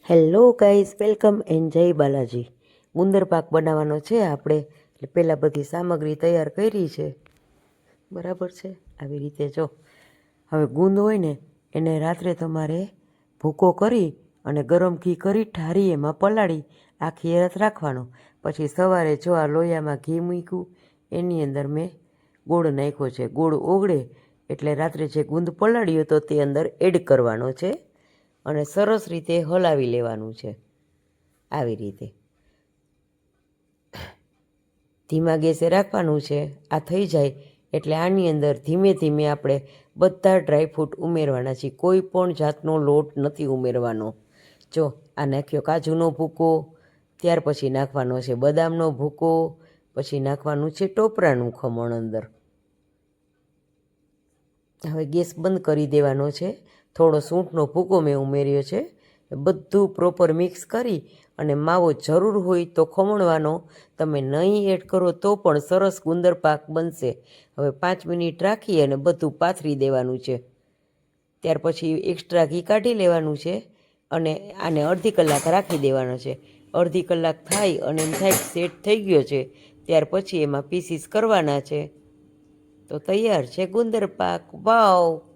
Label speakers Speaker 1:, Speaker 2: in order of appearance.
Speaker 1: Hello guys, welcome and જય બાલાજી. ગુંદર પાક બનાવવાનો છે આપણે, એટલે પહેલાં બધી સામગ્રી તૈયાર કરી છે. બરાબર છે, આવી રીતે જો. હવે ગુંદ હોય ને એને રાત્રે તમારે ભૂકો કરી અને ગરમ ઘી કરી ઠારી એમાં પલાળી આખી રાત રાખવાનો. પછી સવારે જો આ લોયામાં ઘી મૂક્યું, એની અંદર મેં ગોળ નાખ્યો છે. ગોળ ઓગળે એટલે રાત્રે જે ગુંદ પલાળ્યો હતો તે અંદર એડ કરવાનો છે અને સરસ રીતે હલાવી લેવાનું છે. આવી રીતે ધીમા ગેસે રાખવાનું છે. આ થઈ જાય એટલે આની અંદર ધીમે ધીમે આપણે બધા ડ્રાયફ્રૂટ ઉમેરવાના છે. કોઈ પણ જાતનો લોટ નથી ઉમેરવાનો. જો આ નાખ્યો કાજુનો ભૂકો, ત્યાર પછી નાખવાનો છે બદામનો ભૂકો, પછી નાખવાનું છે ટોપરાનું ખમણ અંદર. હવે ગેસ બંધ કરી દેવાનો છે. થોડો સૂંઠનો ભૂકો મેં ઉમેર્યો છે. બધું પ્રોપર મિક્સ કરી અને માવો જરૂર હોય તો ખમણવાનો, તમે નહીં એડ કરો તો પણ સરસ ગુંદર પાક બનશે. હવે 5 મિનિટ રાખી અને બધું પાથરી દેવાનું છે. ત્યાર પછી એક્સ્ટ્રા ઘી કાઢી લેવાનું છે અને આને અડધી કલાક રાખી દેવાનો છે. અડધી કલાક થાય અને એમ થાય સેટ થઈ ગયો છે, ત્યાર પછી એમાં પીસીસ કરવાના છે. તો તૈયાર છે ગુંદર પાક. વાવ!